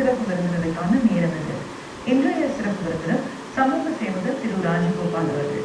சிறப்பு விருந்தினருக்கான நேரம் இது. இன்றைய சிறப்பு விருந்தினர் சமூக சேவகர் திரு ராஜகோபால் அவர்கள்.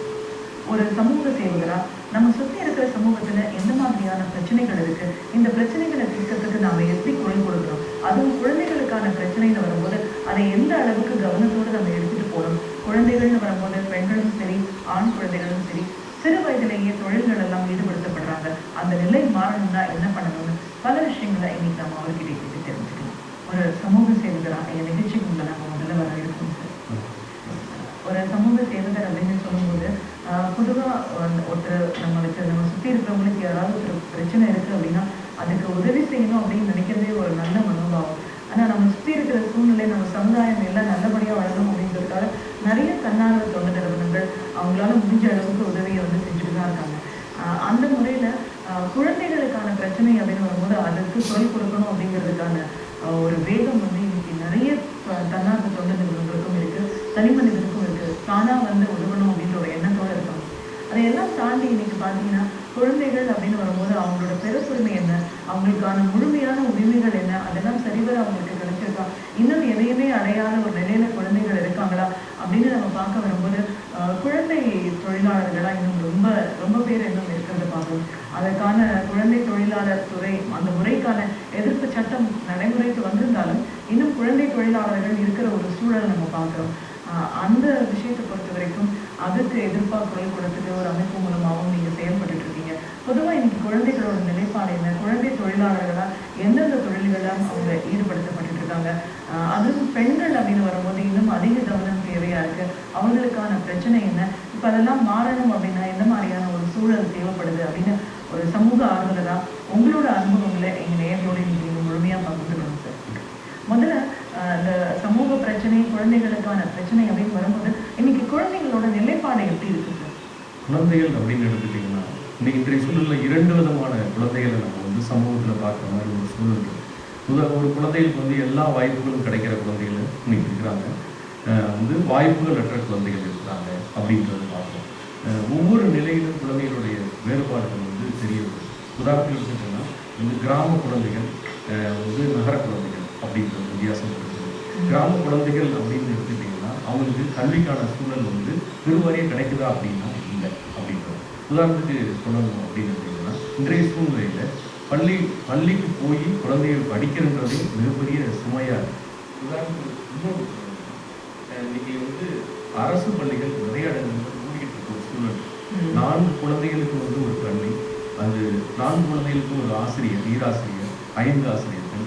ஒரு சமூக சேவகரா நம்ம சுத்தி இருக்கிற சமூகத்துல எந்த மாதிரியான பிரச்சனைகள் இருக்கு, இந்த பிரச்சனைகளை தீர்க்கறதுக்கு நாம எப்படி குரல் கொடுக்கிறோம், அதுவும் குழந்தைகளுக்கான பிரச்சனைன்னு வரும்போது அதை எந்த அளவுக்கு கவனத்தோடு நம்ம எடுத்துட்டு போறோம். குழந்தைகள்னு வரும்போது பெண்களும் சரி ஆண் குழந்தைகளும் சரி சிறு வயதிலேயே தொழில்கள் எல்லாம் ஈடுபடுத்தப்படுறாங்க. அந்த நிலை மாறணும்னா என்ன பண்ணணும்னு பல விஷயங்களை இன்னைக்கு நம்ம அவர்கிட்ட கேட்டு தெரிஞ்சுக்கலாம். ஒரு சமூக சேவகரா என் நிகழ்ச்சிக்கு உங்களை நாம முதல்ல வரவேற்கும் சார். ஒரு சமூக சேவகர் அப்படின்னு சொல்லும்போது பொதுவாக ஒருத்தர் நம்ம சுற்றி இருக்கிறவங்களுக்கு யாராவது ஒரு பிரச்சனை இருக்குது அப்படின்னா அதுக்கு உதவி செய்யணும் அப்படின்னு நினைக்கிறதே ஒரு நல்ல மனோபாவம். ஆனால் நம்ம சுற்றி இருக்கிற சூழ்நிலை, நம்ம சமுதாயம் எல்லாம் நல்லபடியாக வளரணும் அப்படின்றதுக்காக நிறைய தன்னார்வ தொண்டு நிறுவனங்கள் அவங்களால முடிஞ்ச அளவுக்கு உதவியை செஞ்சுட்டு தான் இருக்காங்க. அந்த முறையில் குழந்தைகளுக்கான பிரச்சனை அப்படின்னு வரும்போது அதுக்கு குரல் கொடுக்கணும் அப்படிங்கிறதுக்கான ஒரு வேகம் இன்னைக்கு நிறைய தன்னார்வ தொண்டு நிறுவனங்களுக்கும் இருக்குது, தனி மனிதனுக்கும் இருக்குது. தானாக உதவணும் அப்படின்ற ஒரு எண்ணத்தோடு இருக்காங்க. அதையெல்லாம் தாண்டி இன்னைக்கு பார்த்தீங்கன்னா குழந்தைகள் அப்படின்னு வரும்போது அவங்களோட பிறப்புரிமை என்ன, அவங்களுக்கான முழுமையான உரிமைகள் என்ன, அதெல்லாம் சரிவர அவங்களுக்கு கிடைச்சிருக்கா, இன்னும் எதையுமே அடையாத ஒரு நிலையில குழந்தைகள் இருக்காங்களா அப்படின்னு நம்ம பார்க்க வரும்போது குழந்தை தொழிலாளர்களாக இன்னும் ரொம்ப ரொம்ப பேர் இன்னும் இருக்கிறத பார்க்கணும். அதற்கான குழந்தை தொழிலாளர் துறை அந்த முறைக்கான எதிர்ப்பு சட்டம் நடைமுறைக்கு வந்திருந்தாலும் இன்னும் குழந்தை தொழிலாளர்கள் இருக்கிற ஒரு சூழல் நம்ம பார்க்குறோம். அந்த விஷயத்தை பொறுத்த வரைக்கும் அதுக்கு எதிர்ப்பாக குரல் கொடுத்துட்டு ஒரு அமைப்பு மூலமாகவும் நீங்கள் செயல்பட்டு இருக்கீங்க. பொதுவாக இன்னைக்கு குழந்தைகளோட நிலைப்பாடு என்ன, குழந்தை தொழிலாளர்களாக எந்தெந்த தொழில்களாக அவங்க ஈடுபடுத்தப்பட்டு இருக்காங்க, அதுவும் பெண்கள் அப்படின்னு வரும்போது இன்னும் அதிக கவனம் தேவையாக இருக்கு. அவங்களுக்கான பிரச்சனை என்ன, இப்போ அதெல்லாம் மாறணும் அப்படின்னா எந்த மாதிரியான ஒரு சூழல் தேவைப்படுது அப்படின்னு ஒரு சமூக ஆர்வலராக உங்களோட அனுபவங்களை எங்கள் நேயர்களோடு இன்னைக்கு நீங்கள் முழுமையாக பகிர்ந்துக்கணும் சார். முதல்ல இந்த சமூக பிரச்சனை, குழந்தைகளுக்கான பிரச்சனை அப்படின்னு வரும்போது இன்னைக்கு குழந்தைகளோட நிலைப்பாடு எப்படி இருக்கு சார்? குழந்தைகள் அப்படின்னு எடுத்துக்கிட்டிங்கன்னா இன்னைக்கு இன்றைய சூழலில் 2 விதமான குழந்தைகளை நம்ம சமூகத்தில் பார்க்குற மாதிரி ஒரு சூழல் இருக்குது. ஒரு குழந்தைகளுக்கு எல்லா வாய்ப்புகளும் கிடைக்கிற குழந்தைகள் இன்னைக்கு இருக்கிறாங்க, வாய்ப்புகள் அற்ற குழந்தைகள் இருக்கிறாங்க அப்படின்றத பார்க்குறோம். ஒவ்வொரு நிலையிலும் குழந்தைகளுடைய வேறுபாடுகள் தெரிய வருது. உதாரணத்துக்கு எடுத்துக்கிட்டோம்னா கிராம குழந்தைகள், நகர குழந்தைகள் அப்படின்ற வித்தியாசம் இருக்குது. கிராம குழந்தைகள் அப்படின்னு எடுத்துக்கிட்டிங்கன்னா அவங்களுக்கு கல்விக்கான சூழல் பெருவாரியே கிடைக்குதா அப்படின்னா இல்லை அப்படின்றது. உதாரணத்துக்கு சொல்லணும் அப்படின்னு எடுத்திங்கன்னா இன்றைய சூழ்நிலையில் பள்ளிக்கு போய் குழந்தைகள் படிக்கிறன்றதே மிகப்பெரிய சுமையாக இருக்குது. உதாரணத்துக்கு இன்னொரு இன்னைக்கு அரசு பள்ளிகள் நிறைய இடங்கள் மூடிக்கிட்டு இருக்க ஒரு சூழல். 4 குழந்தைகளுக்கு ஒரு பள்ளி, அது 4 குழந்தைகளுக்கு ஒரு ஆசிரியர், ஈராசிரியர், 5 ஆசிரியர்கள்,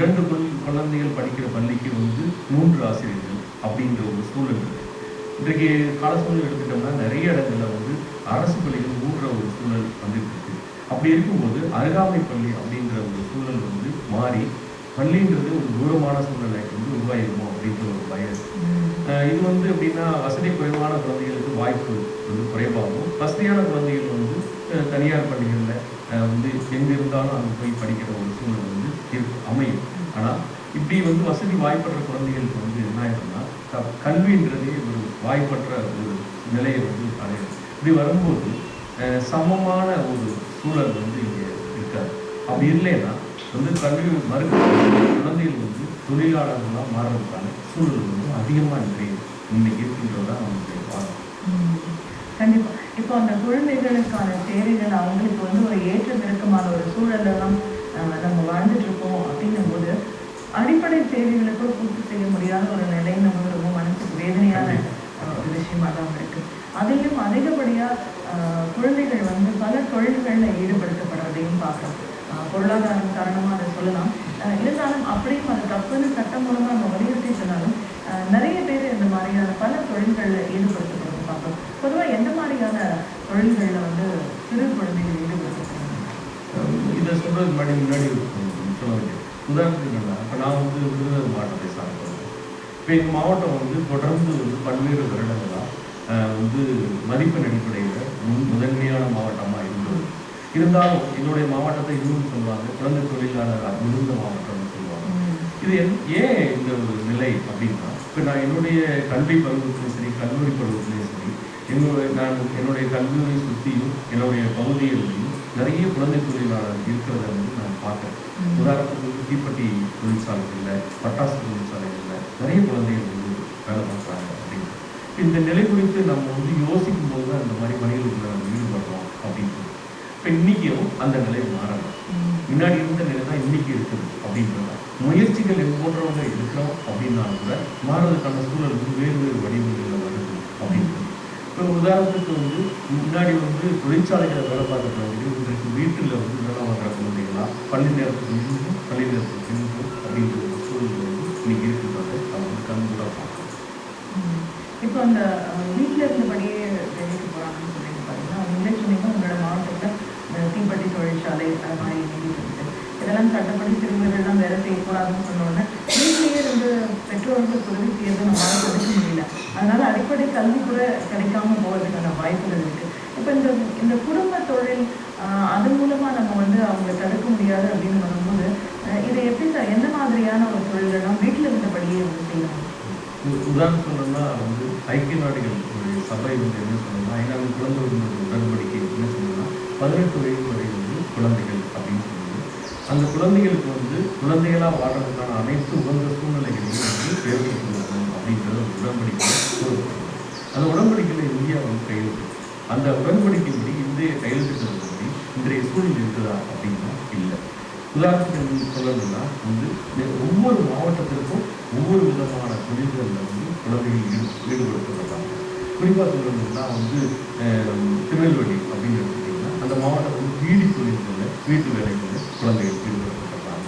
2 குழந்தைகள் படிக்கிற பள்ளிக்கு 3 ஆசிரியர்கள் அப்படின்ற ஒரு சூழல் இருக்குது. இன்றைக்கு கால சூழல் எடுத்துட்டோம்னா நிறைய இடங்களில் அரசு பள்ளிகள் மூடுற ஒரு சூழல் வந்துட்டு இருக்கு. அப்படி இருக்கும்போது அருகாமை பள்ளி அப்படின்ற ஒரு சூழல் மாறி பள்ளின்றது ஒரு தூரமான சூழ்நிலை உருவாயிருமோ அப்படின்ற ஒரு பயம். இது எப்படின்னா வசதி குறைவான குழந்தைகளுக்கு வாய்ப்பு குறைவாகும். வசதியான குழந்தைகள் தனியார் பள்ளிகளில் எங்கே இருந்தாலும் அங்கே போய் படிக்கிற ஒரு சூழல் அமையும். ஆனால் இப்படி வசதி வாய்ப்பற்ற குழந்தைகளுக்கு என்ன ஆயிரும்னா கல்வின்றதே ஒரு வாய்ப்பற்ற ஒரு நிலையை அடையும். இப்படி வரும்போது சமமான ஒரு சூழல் இங்கே இருக்காது. அப்படி இல்லைன்னா கல்வி மறுக்க குழந்தைகள் தொழிலாளர்களாக மாறுறதுக்கான சூழல் அதிகமாக இன்னைக்கு இருக்கின்றதான் நமக்கு பார்க்கணும். கண்டிப்பா. இப்போ அந்த குழந்தைகளுக்கான தேவைகள் அவங்களுக்கு ஒரு ஏற்ற இறக்கமான ஒரு சூழலெல்லாம் நம்ம வாழ்ந்துட்டு இருக்கோம் அப்படின்னும் போது அடிப்படை தேவைகளை கூட பூர்த்தி செய்ய முடியாத ஒரு நிலை நம்ம ரொம்ப மனசுக்கு வேதனையான ஒரு விஷயமா தான் இருக்கு. அதிலும் அதிகப்படியா குழந்தைகள் பல தொழில்களில் ஈடுபடுத்தப்படுறதையும் பார்க்கலாம். பொருளாதாரம் காரணமாக அதை சொல்லலாம். இருந்தாலும் அப்படியும் அது தப்புன்னு சட்டம் மூலமாக நம்ம வலியுறுத்தி சொன்னாலும் நிறைய பேர் இந்த மாதிரியான பல தொழில்களில் ஈடுபடுத்தப்படுறது பார்க்கலாம். பொதுவாக எந்த மாதிரியான தொழில்களில் சிறு குழந்தைகள் ஈடுபடுத்தப்படுறாங்க? இதை சொல்றது முன்னாடி சொல்ல வேண்டியது உதாரணத்துக்கு என்னன்னா, இப்போ நான் விருதுநகர் மாவட்டத்தை சார்ந்தேன். இப்போ எங்கள் மாவட்டம் தொடர்ந்து பல்வேறு வருடங்களாக மதிப்பெண் அடிப்படையில் முதன்மையான மாவட்டமாக இருந்தது. இருந்தாலும் என்னுடைய மாவட்டத்தை இன்னும் சொல்லுவாங்க குழந்தை தொழிலாளர் மிகுந்த மாவட்டம்னு சொல்லுவாங்க. இது ஏன் இந்த ஒரு நிலை அப்படின்னா, இப்போ நான் என்னுடைய கல்வி பருவத்திலையும் சரி கல்லூரி பருவத்திலையும் சரி நான் என்னுடைய கல்லூரியை சுற்றியும் என்னுடைய பகுதிகளிலையும் நிறைய குழந்தை தொழிலாளர் இருக்கிறத வந்து நான் பார்க்குறேன். உதாரணத்துக்கு வந்து தீப்பெட்டி தொழிற்சாலைகளில், பட்டாசு தொழிற்சாலைகளில் நிறைய குழந்தைகள் வந்து வேலை பார்க்குறாங்க அப்படின்னு. இந்த நிலை குறித்து நம்ம வந்து யோசிக்கும் போது தான் இந்த மாதிரி பணிகளுக்குள்ள நம்ம ஈடுபடுறோம் அப்படின்றது. இப்போ இன்றைக்கும் அந்த நிலை மாறலாம். முன்னாடி இருந்த நிலை தான் இன்றைக்கி இருக்குது அப்படின்றத முயற்சிகள் போன்றவங்க இருக்கிறோம் அப்படின்னாலும் கூட மாறுறதுக்கான சூழல் வந்து வேறு வேறு வடிவங்களில் வருது அப்படின்றது. இப்போ உதாரணத்துக்கு வந்து முன்னாடி வந்து தொழிற்சாலைகளை வேலை பார்க்குற குழந்தைகள் இன்றைக்கு வீட்டில் வந்து வேலை பார்க்குற குழந்தைகளா பள்ளி நேரத்துக்கு நின்றும் பள்ளி நேரத்துக்கு நின்றும் அப்படின்ற ஒரு சூழல் வந்து இன்னைக்கு இருக்கிறத நம்ம வந்து கண்கூட பார்க்கணும். இப்போ அந்த வீட்டில் இருந்தபடியே வேலைக்கு போகிறாங்கன்னு சொல்லிட்டு பார்த்தீங்கன்னா அவங்களே சொன்னீங்க உங்களோட மாவட்டத்தில் தீப்பெட்டி தொழிற்சாலை அது மாதிரி நீடிட்டு இதெல்லாம் சட்டப்படி சிறுவர்கள்லாம் வேலை செய்யக்கூடாதுன்னு சொன்னோடனே வீட்டிலேயே இருந்து பெற்றோர்களுக்கு உதவி செய்யறது நம்மளால தடுக்க முடியல. அதனால அடிப்படை கல்வி கூட கிடைக்காம போகிறதுக்கான வாய்ப்புகள் இருக்கு. இப்போ இந்த குடும்ப தொழில் அதன் மூலமா நம்ம வந்து அவங்களை தடுக்க முடியாது அப்படின்னு வரும்போது இதை எப்படி எந்த மாதிரியான ஒரு தொழில்கள்லாம் வீட்டில் இருந்தபடியே வந்து செய்யலாம்? உதாரணம் சொல்லணும்னா வந்து ஐக்கிய நாடுகள் ஒரு சபை வந்து என்ன சொல்லணும்னா ஐநாவின் குழந்தை உரிமை உடன்படிக்கை என்ன சொல்லணும்னா 18 வயது வரை வந்து குழந்தைகள் அப்படின்னு சொல்லுது. அந்த குழந்தைகளுக்கு வந்து குழந்தைகளாக வாழ்றதுக்கான அனைத்து உகந்த சூழ்நிலைகளையும் வந்து ஏற்படுத்தி கொடுக்கணும் அப்படின்றது ஒரு உடன்படிக்கை கூறப்படுது. அந்த உடன்படிக்கையில் இந்தியா வந்து கையெழுத்து. அந்த உடன்படிக்கைப்படி இந்திய கையெழுத்துக்கிறது இன்றைய சூழல் இருக்குதா அப்படின்னா இல்லை. உதாரணத்துக்கு சொல்லணும்னா வந்து ஒவ்வொரு மாவட்டத்திற்கும் ஒவ்வொரு விதமான தொழில்களில் வந்து குழந்தைகள் ஈடுபடுத்தப்படுறாங்க. குறிப்பாக சொல்லணும்னா வந்து திருநெல்வேலி அப்படின்னு எடுத்துக்கிட்டிங்கன்னா அந்த மாவட்டத்தில் வந்து வீடு தொழில்களில் வீட்டு வேலைகளில் குழந்தைகள் ஈடுபடுத்தப்படுறாங்க.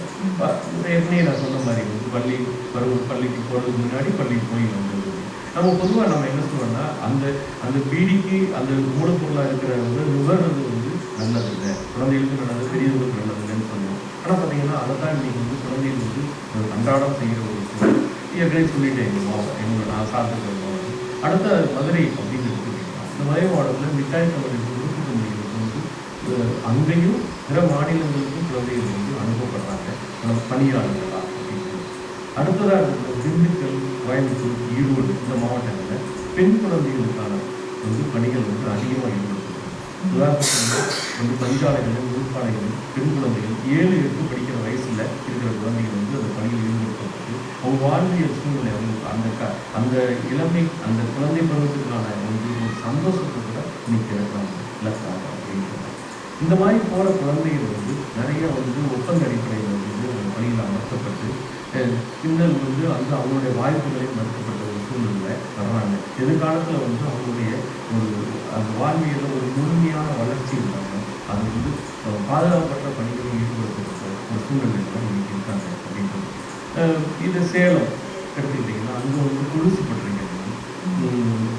ஏற்கனவே நான் சொன்ன மாதிரி வந்து பள்ளிக்கு போகிறதுக்கு முன்னாடி பள்ளிக்கு போய் வந்தது. நம்ம பொதுவாக நம்ம என்ன சொல்கிறோம்னா அந்த பீடிக்கு அந்த மூலப்பொருளாக இருக்கிற வந்து நுகர்றது வந்து நல்லது இல்லை, குழந்தைகளுக்கு நல்லது, பெரியவர்களுக்கு நல்லதுன்னு சொல்லுவோம். ஆனால் பார்த்தீங்கன்னா அதை தான் இன்றைக்கி வந்து குழந்தைகள் வந்து அன்றாடம் செய்கிற ஒரு சூழல். ஏற்கனவே சொல்லிட்டேன் எங்கள் மாவட்டம் நான் சாப்பிட்டு மாவட்டம். அடுத்த மதுரை அப்படின்னு எடுத்துக்கிட்டீங்கன்னா இந்த மதுரை மாவட்டத்தில் மிட்டாய் கம்பெனிகளுக்கு உறுப்பு கம்பெனிகளுக்கு வந்து அங்கேயும் பிற மாநிலங்களுக்கும் குழந்தைகள் வந்து அனுப்பப்படுறாங்க பணியாளர்களாக அப்படின்னு. அடுத்ததாக இருக்கிற திண்டுக்கல், கோயம்புத்தூர், ஈரோடு இந்த மாவட்டங்களில் பெண் குழந்தைகளுக்கான வந்து பணிகள் வந்து அதிகமாக ஈடுபடுத்துகிறாங்க. உதாரணத்துக்கு வந்து பஞ்சாலைகளும் தொழிற்சாலைகளும் பெண் குழந்தைகள் 7-8 படிக்கிற வயசில் இருக்கிற குழந்தைகள் வந்து அந்த பணியில் ஈடுபடுத்தப்பட்டு அவங்க வாழ்வியல் சூழ்நிலை அவங்க அந்த இளமை அந்த குழந்தை பருவத்துக்கான வந்து ஒரு சந்தோஷத்தை கூட இன்னைக்கு இழக்கிறாங்க அப்படின்றாங்க. இந்த மாதிரி போகிற குழந்தைகள் வந்து நிறைய வந்து ஒப்பந்த அடிப்படையில் வந்து பணியில் அமர்த்தப்பட்டு பின்னர் வந்து அவங்களுடைய வாய்ப்புகளை மறுக்கப்பட்ட ஒரு சூழ்நிலை வர்றாங்க. எதிர்காலத்தில் வந்து அவங்களுடைய ஒரு அந்த வாழ்வியலில் ஒரு முழுமையான வளர்ச்சி இல்லாமல் அது வந்து பாதுகாப்பற்ற பணிகளில் ஈடுபடுத்தப்பட்ட ஒரு சூழ்நிலையில் தான் இன்னைக்கு இருக்காங்க அப்படின்றது. இது சேலம் எடுத்துக்கிட்டிங்கன்னா அங்கே வந்து கொலுசு பட்டிருக்கிறது.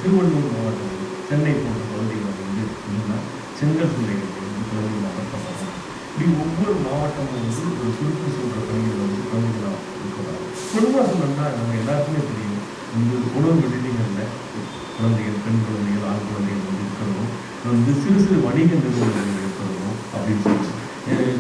திருவள்ளூர் மாவட்டம், சென்னை போன்ற குழந்தைகள் வந்து இல்லைன்னா செங்கல் சூளைகள் வந்து குழந்தைகள் அமர்த்தப்படுறாங்க. இப்படி ஒவ்வொரு மாவட்டமும் வந்து ஒரு சுருக்கி சொல்கிற பணிகள் வந்து குழந்தைகளாக இருக்கிறாங்க. பொதுவாக சொல்லணும்னா நம்ம எல்லாருக்குமே தெரியும் வந்து உணவு விடுதிகளில் குழந்தைகள், பெண் குழந்தைகள், ஆண் குழந்தைகள் வந்து இருக்கிறதும் வந்து சிறு சிறு வணிக நிறுவனங்கள் இருக்கிறதும் அப்படின்னு சொல்லி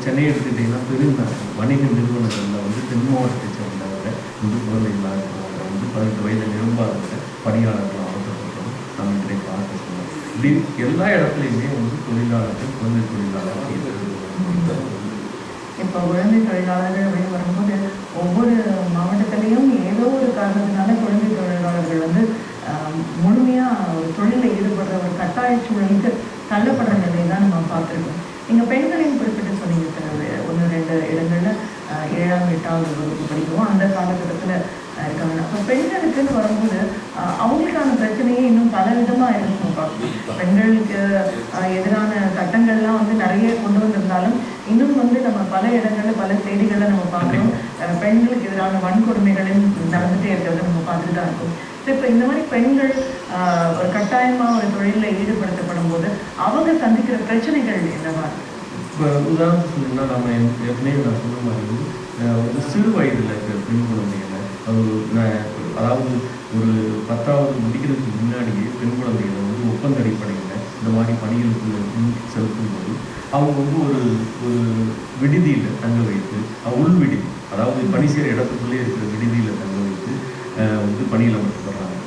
சென்னை எடுத்துக்கிட்டிங்கன்னா வணிக நிறுவனங்களில் வந்து தென் மாவட்டத்தை சேர்ந்தவரை வந்து குழந்தைகளாக இருக்கிறவங்க வந்து 18 வயது நிரம்பாதவங்க பணியாளர்கள் அமர்த்தப்பட்டோம் நம்ம இன்றைய பார்க்க சொன்னோம். இப்படி எல்லா இடத்துலையுமே வந்து தொழிலாளர்கள், குழந்தை தொழிலாளர்கள் இருக்கிறது. இப்போ குழந்தை தொழிலாளர்கள் அப்படின்னு வரும்போது ஒவ்வொரு மாவட்டத்திலையும் ஏதோ ஒரு காரணத்தினால குழந்தை தொழிலாளர்கள் வந்து முழுமையாக ஒரு தொழிலில் ஈடுபடுற ஒரு கட்டாய சூழலுக்கு தள்ளப்படுற நிலையை தான் நம்ம பார்த்துருக்கோம். நீங்கள் பெண்களையும் குறிப்பிட்டு சொன்னீங்க சார், 1-2 இடங்களில் 7ஆம் 8ஆவது வகுப்பு படிக்கவும் அந்த காலகட்டத்தில் இருக்காங்க. அப்போ பெண்களுக்குன்னு வரும்போது அவங்களுக்கான பிரச்சனையே இன்னும் பல விதமாக இருக்கும். பெண்களுக்கு எதிரான சட்டங்கள்லாம் வந்து நிறைய கொண்டு வந்திருந்தாலும் இன்னும் வந்து நம்ம பல இடங்களில் பல செய்திகளில் நம்ம பார்க்குறோம் பெண்களுக்கு எதிரான வன்கொடுமைகளும் நடந்துகிட்டே இருக்கிறத நம்ம பார்த்துட்டு தான் இருக்கோம். இப்போ இந்த மாதிரி பெண்கள் ஒரு கட்டாயமாக ஒரு தொழிலில் ஈடுபடுத்தப்படும் போது அவங்க சந்திக்கிற பிரச்சனைகள் என்னவா? இப்போ உதாரணத்துக்கு சொன்னீங்கன்னா நம்ம ஏற்கனவே நான் சொன்ன மாதிரி வந்து சிறு வயதில் இருக்கிற பெண் குழந்தைகளை அதாவது ஒரு 10வது முடிக்கிறதுக்கு முன்னாடியே பெண் குழந்தைகளை வந்து ஒப்பந்த அடிப்படையில் இந்த மாதிரி பணிகளுக்கு செலுத்தும் போது அவங்க வந்து ஒரு விடுதியில் தங்க வைத்து உள் விடுதி, அதாவது பணி செய்கிற இடத்துக்குள்ளே இருக்கிற விடுதியில் தங்க வைத்து வந்து பணியில் அமர்த்தப்படுறாங்க.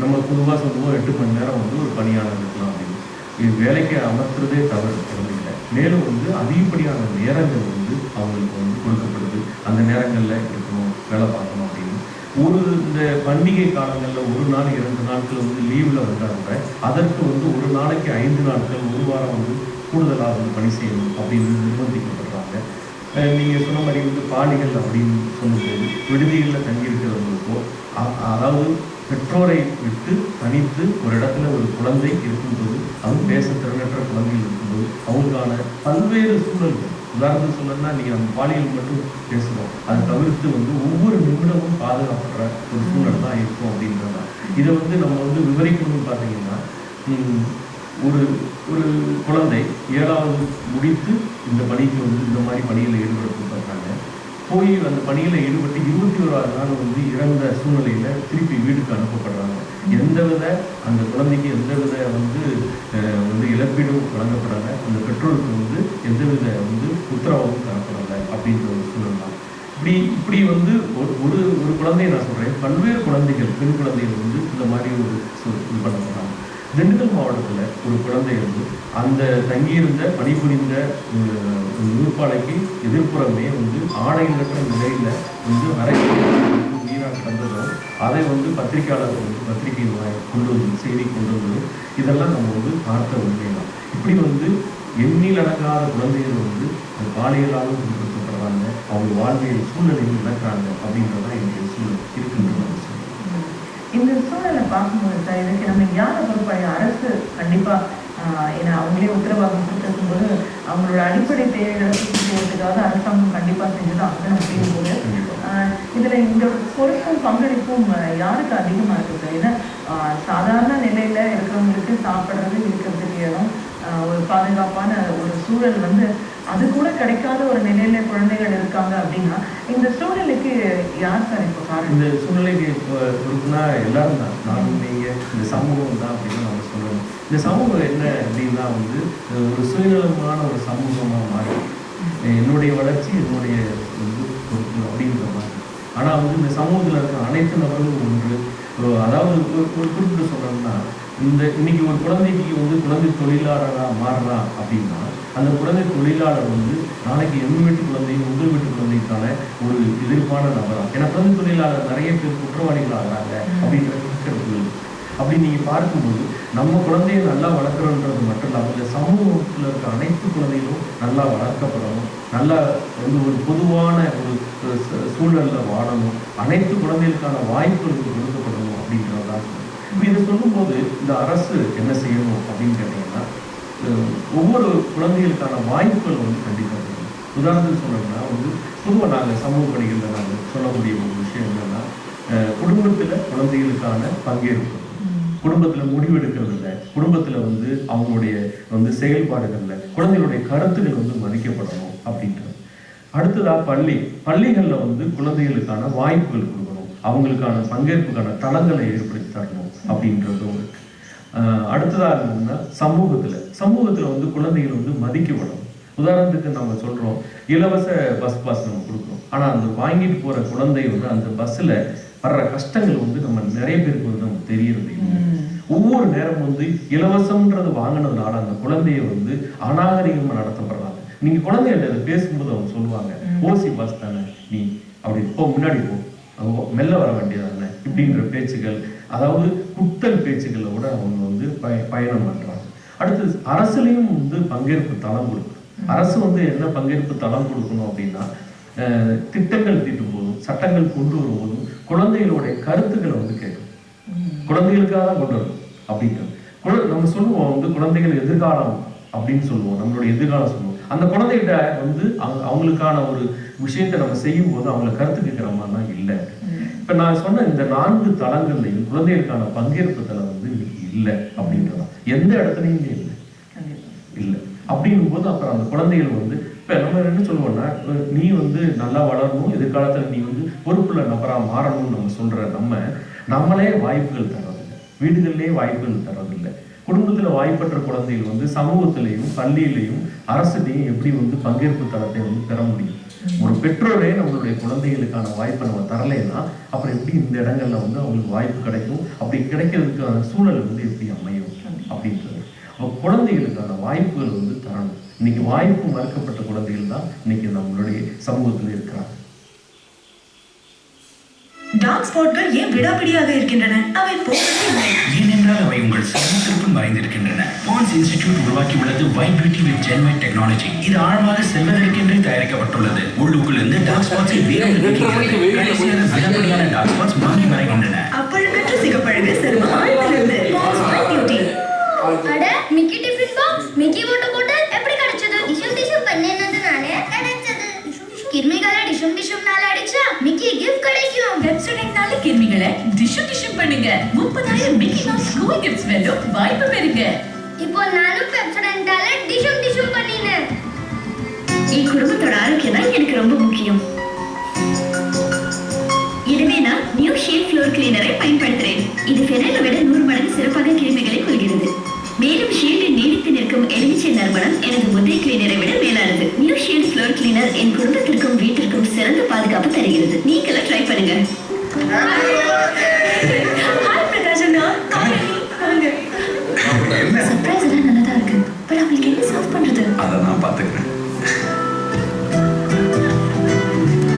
நம்ம பொதுவாக சொல்லுவோம் 8 மணி நேரம் வந்து ஒரு பணியாளர் இருக்கலாம் அப்படின்னு. இது வேலைக்கு அமர்த்துறதே தவறு குழந்தைகளை. மேலும் வந்து அதிகப்படியான நேரங்கள் வந்து அவங்களுக்கு வந்து கொடுக்கப்படுது. அந்த நேரங்கள்ல இருக்கணும், வேலை பார்க்கணும் அப்படின்னு. இந்த பண்டிகை காலங்களில் ஒரு நாள் 2 நாட்கள் வந்து லீவில் வந்தால் கூட அதற்கு வந்து ஒரு நாளைக்கு 5 நாட்கள், ஒரு வாரம் வந்து கூடுதலாக வந்து பணி செய்யணும் அப்படின்னு நிர்பந்திக்கப்படுறாங்க. நீங்கள் சொன்ன மாதிரி வந்து பாலிகள் அப்படின்னு சொல்லும்போது விடுதிகளில் தங்கியிருக்கிறவங்களுக்கோ அதாவது பெற்றோரை விட்டு தனித்து ஒரு இடத்துல ஒரு குழந்தை இருக்கும்போது, அதுவும் பேச திறனற்ற குழந்தைகள் இருக்கும்போது அவங்களுக்கான பல்வேறு சூழல்கள், உதாரணத்துக்கு சொல்லணும்னா நீங்கள் நம்ம பாலியல் மட்டும் பேசுகிறோம், அதை தவிர்த்து வந்து ஒவ்வொரு நிமிடமும் பாதுகாப்படுற ஒரு சூழல் தான் இருக்கும் அப்படின்றதா. இதை வந்து நம்ம வந்து விவரிக்கணும்னு பார்த்தீங்கன்னா, ஒரு ஒரு குழந்தை 7வது முடித்து இந்த பணிக்கு வந்து இந்த மாதிரி பணியில் ஈடுபடுத்தப்படுறாங்க. போய் அந்த பணியில் ஈடுபட்டு 21வது நாள் வந்து இறந்த சூழ்நிலையில் திருப்பி வீட்டுக்கு அனுப்பப்படுறாங்க. எந்தவித அந்த குழந்தைக்கு எந்தவித வந்து இழப்பீடும் வழங்கப்படலை, அந்த பெற்றோருக்கு வந்து எந்தவித வந்து உத்தரவாதமும் தரப்படலை அப்படின்ற ஒரு சூழல் தான். இப்படி வந்து ஒரு ஒரு குழந்தையை நான் சொல்கிறேன், பல்வேறு குழந்தைகள், பெண் குழந்தைகள் வந்து இந்த மாதிரி ஒரு இது பண்ணப்படுறாங்க. திண்டுக்கல் மாவட்டத்தில் ஒரு குழந்தை வந்து அந்த தங்கியிருந்த பணிபுரிந்த நூற்பாலைக்கு எதிர்ப்புறமே வந்து ஆடையற்ற நிலையில் வந்து நீராக கிடந்ததும் அதை வந்து பத்திரிகையாளர்கள் வந்து பத்திரிகை கொண்டு வந்து செய்தி கொண்டு வந்து இதெல்லாம் நம்ம வந்து பார்த்த உண்மைதான். இப்படி வந்து எண்ணில் அடங்காத குழந்தைகள் வந்து பாலியலாலும் பின்பற்றப்படுறாங்க, அவங்க வாழ்வியல் சூழ்நிலையும் இழக்கிறாங்க அப்படின்றதான் என்னுடைய சூழல் இருக்குன்றது. இந்த சூழலை பார்க்கும்போது சார், இதுக்கு நம்ம யாரை பொறுப்பாக அரசு கண்டிப்பாக ஏன்னா அவங்களே உத்தரவாதம் கொடுத்துருக்கும்போது அவங்களோட அடிப்படை தேவைகளை பூர்த்தி செய்யறதுக்காக அரசாங்கம் கண்டிப்பாக செஞ்சுதான் ஆகணும் அப்படிங்கும்போது இதில் இந்த பொறுப்பும் பங்களிப்பும் யாருக்கு அதிகமாக இருக்குது? ஏன்னா சாதாரண நிலையில் இருக்கிறவங்களுக்கு சாப்பிட்றது, இருக்கிறதுக்கு இடம், ஒரு பாதுகாப்பான ஒரு சூழல் வந்து அது கூட கிடைக்காத ஒரு நிலையில குழந்தைகள் இருக்காங்க அப்படின்னா இந்த சூழலுக்கு யார் சார் இப்போ காரணம்? இந்த சூழ்நிலைக்கு இப்போ இருக்குன்னா எல்லாரும் தான், நானும் நீங்கள், இந்த சமூகம் தான் அப்படின்னு நம்ம சொல்லணும். இந்த சமூகம் என்ன அப்படின்னா வந்து ஒரு சுயநலமான ஒரு சமூகமாக மாறி என்னுடைய வளர்ச்சி என்னுடைய வந்து பொறுப்பு அப்படின்ற மாதிரி. ஆனால் வந்து இந்த சமூகத்தில் இருக்கிற அனைத்து நபர்களும் ஒன்று, அதாவது ஒரு குறிப்பிட்டு சொல்லணும்னா இன்னைக்கு ஒரு குழந்தைக்கு வந்து குழந்தை தொழிலாளராக மாறுறான் அப்படின்னா அந்த குழந்தை தொழிலாளர் வந்து நாளைக்கு எங்கள் வீட்டு குழந்தையும் உங்கள் வீட்டு குழந்தைக்கான ஒரு எதிர்ப்பான நபரா. ஏன்னா குழந்தை தொழிலாளர் நிறைய பேர் குற்றவாளிகள் ஆகிறாங்க அப்படின்ற கருத்துக்கள். அப்படி நீங்கள் பார்க்கும்போது நம்ம குழந்தையை நல்லா வளர்க்குறோன்றது மட்டும் இல்லாமல் இந்த சமூகத்தில் இருக்க அனைத்து குழந்தைகளும் நல்லா வளர்க்கப்படணும், நல்லா வந்து ஒரு பொதுவான ஒரு சூழலில் வாழணும், அனைத்து குழந்தைகளுக்கான வாய்ப்புகளுக்கு கொடுக்கப்படணும் அப்படின்றதான். இதை சொல்லும்போது இந்த அரசு என்ன செய்யணும் அப்படின்னு கேட்டீங்கன்னா, ஒவ்வொரு குழந்தைகளுக்கான வாய்ப்புகள் வந்து கண்டிப்பாக இருக்கணும். உதாரணத்துக்கு சொல்லணும்னா வந்து பொதுவாக நாங்கள் சமூக பணிகளில் நாங்கள் சொல்லக்கூடிய ஒரு விஷயம் என்னன்னா, குடும்பத்தில் குழந்தைகளுக்கான பங்கேற்பு, குடும்பத்தில் முடிவெடுக்கிறது இல்லை, குடும்பத்தில் வந்து அவங்களுடைய வந்து செயல்பாடுகளில் குழந்தைகளுடைய கருத்துக்கள் வந்து மதிக்கப்படணும் அப்படின்றது. அடுத்ததாக பள்ளிகளில் வந்து குழந்தைகளுக்கான வாய்ப்புகள் கொடுக்கணும், அவங்களுக்கான பங்கேற்புக்கான தளங்களை ஏற்படுத்தி தரணும் அப்படின்றதும் இருக்கு. அடுத்ததாக இருந்ததுன்னா சமூகத்தில் வந்து குழந்தைகள் வந்து மதிக்கப்படணும். உதாரணத்துக்கு நம்ம சொல்கிறோம், இலவச பஸ் பாஸ் நம்ம கொடுக்குறோம், ஆனால் அந்த வாங்கிட்டு போகிற குழந்தை வந்து அந்த பஸ்ஸில் வர்ற கஷ்டங்கள் வந்து நம்ம நிறைய பேருக்கு வந்து நமக்கு தெரியறது இல்லை. ஒவ்வொரு நேரம் வந்து இலவசம்ன்றது வாங்கினதுனால அந்த குழந்தைய வந்து அநாகரிகமாக நடத்தப்படுறாங்க. நீங்கள் குழந்தைகிட்ட அதை பேசும்போது அவங்க சொல்லுவாங்க, ஓசி பஸ் தானே நீ, அப்படி போ, முன்னாடி போ, மெல்ல வர வேண்டியதானே இப்படின்ற பேச்சுகள், அதாவது குத்தல் பேச்சுக்களை விட அவங்க வந்து பயணம் பண்ணுறாங்க. அடுத்து அரசுலையும் வந்து பங்கேற்பு தளம் கொடுக்கும். அரசு வந்து என்ன பங்கேற்பு தளம் கொடுக்கணும் அப்படின்னா, திட்டங்கள் தீட்டும் போதும் சட்டங்கள் கொண்டு வரும்போதும் குழந்தைகளுடைய கருத்துக்களை வந்து கேட்கும். குழந்தைகளுக்காக தான் கொண்டு வரும் அப்படின்றது. நம்ம சொல்லுவோம் வந்து குழந்தைகள் எதிர்காலம் அப்படின்னு சொல்லுவோம், நம்மளுடைய எதிர்காலம் சொல்லுவோம். அந்த குழந்தைகிட்ட வந்து அவங்களுக்கான ஒரு விஷயத்தை நம்ம செய்யும் போது அவங்களை கருத்து கேட்கிற மாதிரிலாம் இல்லை. இப்ப நான் சொன்ன இந்த 4 தளங்கள்லையும் குழந்தைகளுக்கான பங்கேற்பு தளம் வந்து இல்லை அப்படின்றதான் எந்த இடத்துலையும் இல்லை. அப்படிங்கும் போது அப்புறம் அந்த குழந்தைகள் வந்து இப்ப நம்ம என்ன சொல்லுவோம்னா, நீ வந்து நல்லா வளரணும், எதிர்காலத்துல நீ வந்து பொறுப்புள்ள நபரா மாறணும்னு நம்ம சொல்ற நம்மளே வாய்ப்புகள் தர்றதில்லை, வீடுகளிலேயே வாய்ப்புகள் தர்றதில்லை. குடும்பத்துல வாய்ப்பற்ற குழந்தைகள் வந்து சமூகத்திலையும் பள்ளியிலையும் அரசுலையும் எப்படி வந்து பங்கேற்பு தளத்தை வந்து பெற முடியும்? ஒரு பெற்றோரே நம்மளுடைய குழந்தைகளுக்கான வாய்ப்பை நம்ம தரலைன்னா அப்புறம் எப்படி இந்த இடங்கள்ல வந்து அவங்களுக்கு வாய்ப்பு கிடைக்கும்? அப்படி கிடைக்கிறதுக்கான சூழல் வந்து எப்படி அமையும் அப்படின்றது. குழந்தைகளுக்கான வாய்ப்புகள் வந்து தரணும். இன்னைக்கு வாய்ப்பு மறுக்கப்பட்ட குழந்தைகள் தான் இன்னைக்கு நம்மளுடைய சமூகத்தில் இருக்கிறாங்க. டார்க் ஸ்பாட்கள் ஏன் விடாப்பிடியாக இருக்கின்றன? அவை போகவில்லை. ஏனென்றால் அவை உங்கள் சமூகத்திற்குள் மறைந்திருக்கின்றன. பான்ஸ் இன்ஸ்டிடியூட் உருவாக்கியுள்ளது வைட் பியூட்டி வித் ஜென்வைட் டெக்னாலஜி. இது ஆழமாக செல்வதற்கென்றே தயாரிக்கப்பட்டுள்ளது. உள்ளுக்குள் இருந்து டார்க் ஸ்பாட்ஸை விடாப்பிடியான டார்க் ஸ்பாட்ஸ் மாறி மறைகின்றன. அப்பழுக்கற்ற சிகப்பழகு சருமம் ஆழ்ந்திலிருந்து பான்ஸ் வைட் பியூட்டி. அட Mickey tiffin box, Mickey water bottle எப்படி கிடைச்சது? டிஷம் பண்ணினதுனாலே கிடைச்சது. கிருமிகளை டிஷம்னால அடிச்சா மிக்கி கிஃப்ட் கிடைக்கும். வெப்சைட்னால கிருமிகளை டிஷம் பண்ணுங்க. 30,000 மிக்கி மவுஸ் ஸ்கூல் கிஃப்ட்ஸ் வெல்லும் வாய்ப்பு பெறுங்க. இப்போ நானும் வெப்சைட்னால டிஷம் பண்ணினேன். என் குடும்பத்தோட ஆரோக்கியம் தான் எனக்கு ரொம்ப முக்கியம். இதுவே நான் நியூ ஷீல்ட் ஃப்ளோர் கிளீனரை பயன்படுத்துறேன். இது ஃபெனைலை விட 100 மடங்கு சிறப்பாக கிருமிகளை கொள்கிறது. மேலும் ஷீல்டில் நீடித்து நிற்கும் எலுமிச்சை நறுமணம் எனது முந்தைய கிளீனரை விட மேலானது. நியூ ஷீல்ட் ஃப்ளோர் கிளீனர் என் குடும்பத்திற்கும் வீட்டிற்கும் சிறந்த பாதுகாப்பு தருகிறது. நீங்களும் ட்ரை பண்ணுங்க.